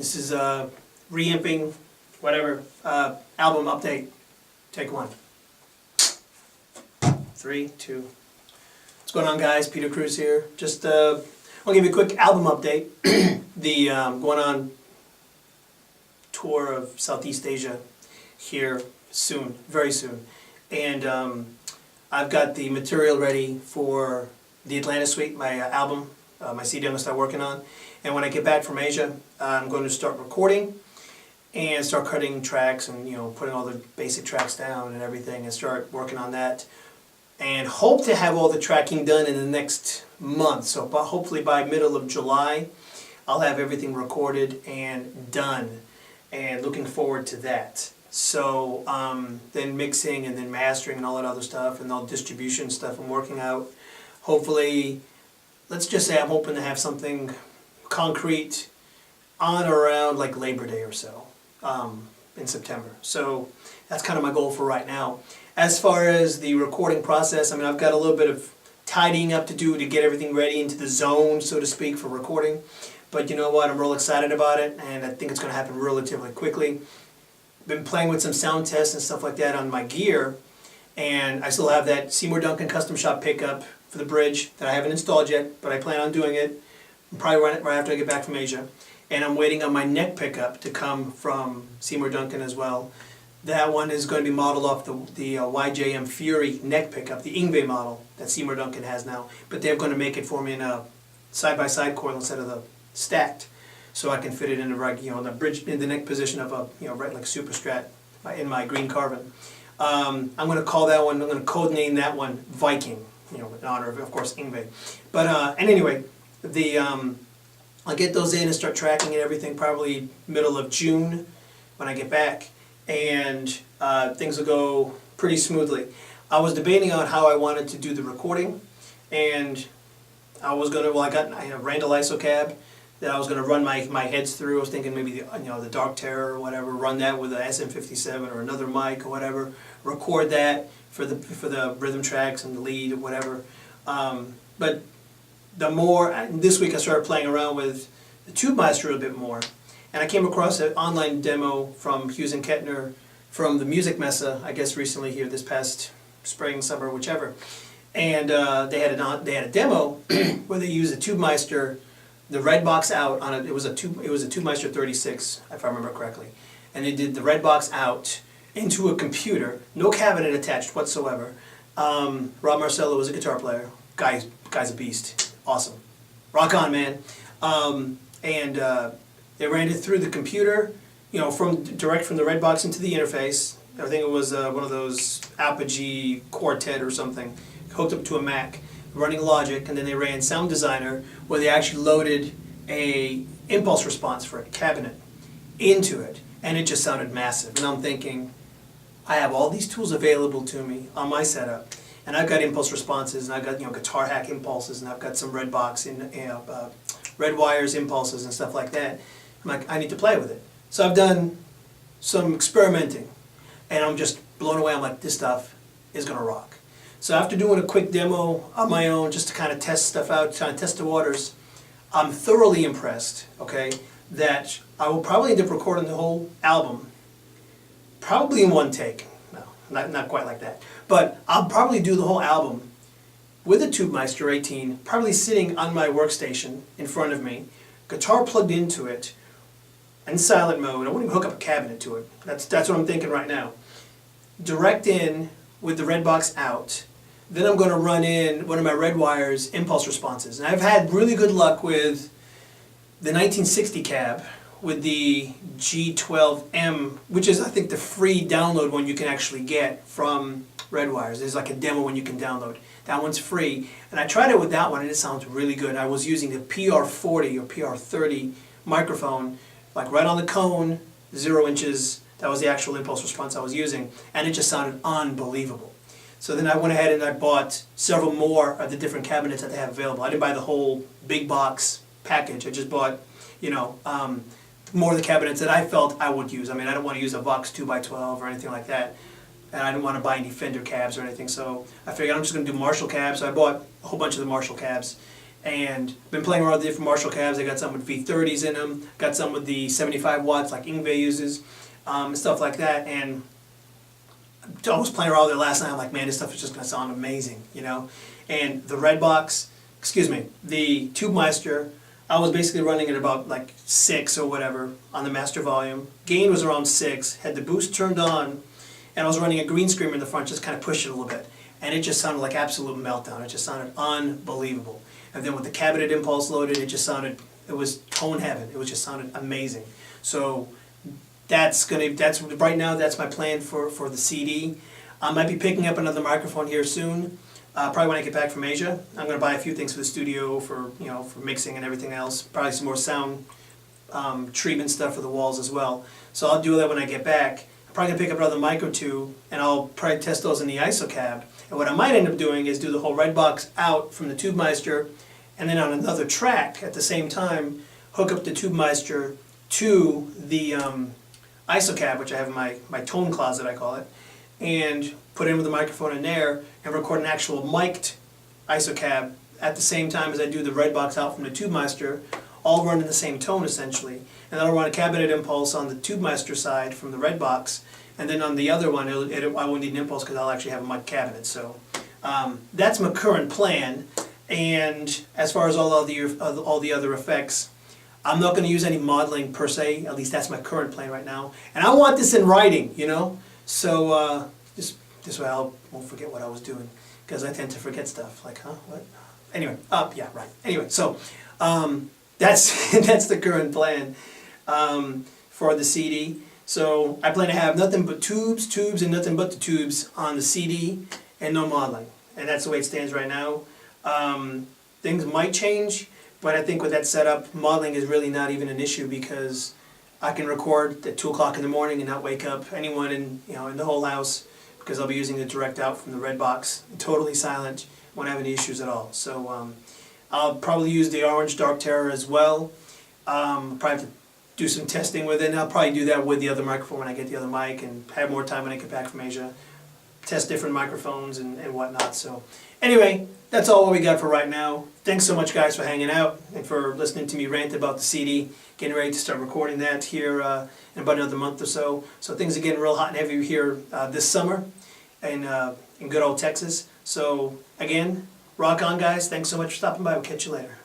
This is reamping, whatever, album update. Take one. 3, 2. What's going on, guys? Peter Cruz here. Just I'll give you a quick album update. The going on tour of Southeast Asia here soon, very soon, and I've got the material ready for the Atlantis suite, my album, my CD I'm going to start working on. And when I get back from Asia, I'm going to start recording and start cutting tracks and putting all the basic tracks down and everything, and start working on that. And hope to have all the tracking done in the next month. So hopefully by middle of July, I'll have everything recorded and done. And looking forward to that. So then mixing and then mastering and all that other stuff and all distribution stuff I'm working out. Hopefully, let's just say I'm hoping to have something concrete on or around like Labor Day or so in September. So that's kind of my goal for right now. As far as the recording process, I mean, I've got a little bit of tidying up to do to get everything ready into the zone, so to speak, for recording. But you know what, I'm real excited about it, and I think it's going to happen relatively quickly. Been playing with some sound tests and stuff like that on my gear, and I still have that Seymour Duncan custom shop pickup for the bridge that I haven't installed yet, but I plan on doing it probably right after I get back from Asia. And I'm waiting on my neck pickup to come from Seymour Duncan as well. That one is going to be modeled off the YJM Fury neck pickup, the Ingve model that Seymour Duncan has now. But they're going to make it for me in a side-by-side coil instead of the stacked, so I can fit it in the right, the bridge in the neck position of a, right like Super Strat in my green carbon. I'm going to call that one. I'm going to code name that one Viking, in honor of course, Ingve. But and anyway, the I'll get those in and start tracking and everything probably middle of June when I get back. And things will go pretty smoothly. I was debating on how I wanted to do the recording, and I was going to, I got a Randall ISO cab that I was going to run my heads through. I was thinking maybe the Dark Terror or whatever, run that with a SM57 or another mic or whatever, record that for the rhythm tracks and the lead or whatever. But the more, this week I started playing around with the Tubemeister a bit more. And I came across an online demo from Hughes and Kettner from the Music Messe, I guess recently here, this past spring, summer, whichever. And they had a demo where they used a Tubemeister, the red box out on it. It was a Tubemeister 36, if I remember correctly. And they did the red box out into a computer, no cabinet attached whatsoever. Rob Marcello was a guitar player. Guy's a beast. Awesome. Rock on, man. They ran it through the computer, direct from the red box into the interface. I think it was one of those Apogee Quartet or something, hooked up to a Mac, running Logic, and then they ran Sound Designer, where they actually loaded a impulse response for a cabinet into it, and it just sounded massive. And I'm thinking, I have all these tools available to me on my setup, and I've got impulse responses, and I've got guitar hack impulses, and I've got some red box and red wires impulses and stuff like that. I'm like, I need to play with it. So I've done some experimenting, and I'm just blown away. I'm like, this stuff is going to rock. So after doing a quick demo on my own, just to kind of test stuff out, trying to test the waters, I'm thoroughly impressed, okay, that I will probably end up recording the whole album, probably in one take. No, not quite like that. But I'll probably do the whole album with a Tubemeister 18, probably sitting on my workstation in front of me, guitar plugged into it, in silent mode. I wouldn't even hook up a cabinet to it. That's what I'm thinking right now. Direct in with the red box out. Then I'm going to run in one of my red wires impulse responses. And I've had really good luck with the 1960 cab with the G12M, which is I think the free download one you can actually get from Redwires. There's like a demo one you can download. That one's free. And I tried it with that one and it sounds really good. I was using the PR40 or PR30 microphone, like right on the cone, 0 inches. That was the actual impulse response I was using, and it just sounded unbelievable. So then I went ahead and I bought several more of the different cabinets that they have available. I didn't buy the whole big box package. I just bought, more of the cabinets that I felt I would use. I mean, I don't want to use a Vox 2x12 or anything like that, and I didn't want to buy any Fender cabs or anything. So I figured I'm just going to do Marshall cabs. So I bought a whole bunch of the Marshall cabs, And been playing around with different Marshall cabs. I got some with V30s in them, got some with the 75 watts like Ingve uses, and stuff like that. And I was playing around with it last night. I'm like, man, this stuff is just going to sound amazing, you know. And the the Tubemeister, I was basically running at about like 6 or whatever on the master volume. Gain was around 6, had the boost turned on, and I was running a green screamer in the front, just kind of pushed it a little bit. And it just sounded like absolute meltdown. It just sounded unbelievable. And then with the cabinet impulse loaded, it was tone heaven. It just sounded amazing. So right now that's my plan for the CD. I might be picking up another microphone here soon. Probably when I get back from Asia. I'm going to buy a few things for the studio for mixing and everything else. Probably some more sound treatment stuff for the walls as well. So I'll do that when I get back. I'm probably going to pick up another mic or two, and I'll probably test those in the ISO cab. And what I might end up doing is do the whole red box out from the Tubemeister, and then on another track at the same time, hook up the Tubemeister to the ISO cab, which I have in my tone closet, I call it, and put in with the microphone in there and record an actual mic'd ISO cab at the same time as I do the red box out from the Tubemeister, all run in the same tone essentially. And then I'll run a cabinet impulse on the Tubemeister side from the red box, and then on the other one I won't need an impulse because I'll actually have a mic cabinet. So that's my current plan. And as far as all the other effects, I'm not going to use any modeling per se. At least that's my current plan right now. And I want this in writing, you know. So just this way I won't forget what I was doing, because I tend to forget stuff. Like, huh, what? Anyway, yeah, right. Anyway, so that's that's the current plan for the CD. So I plan to have nothing but tubes, and nothing but the tubes on the CD, and no modeling. And that's the way it stands right now. Things might change, but I think with that setup, modeling is really not even an issue, because I can record at 2 o'clock in the morning and not wake up anyone in the whole house, because I'll be using the direct out from the red box, totally silent, won't have any issues at all. So I'll probably use the orange Dark Terror as well. Probably have to do some testing with it, and I'll probably do that with the other microphone when I get the other mic, and have more time when I get back from Asia. Test different microphones and whatnot. So anyway, that's all we got for right now. Thanks so much, guys, for hanging out and for listening to me rant about the CD. Getting ready to start recording that here in about another month or so. So things are getting real hot and heavy here this summer in good old Texas. So again, rock on, guys. Thanks so much for stopping by. We'll catch you later.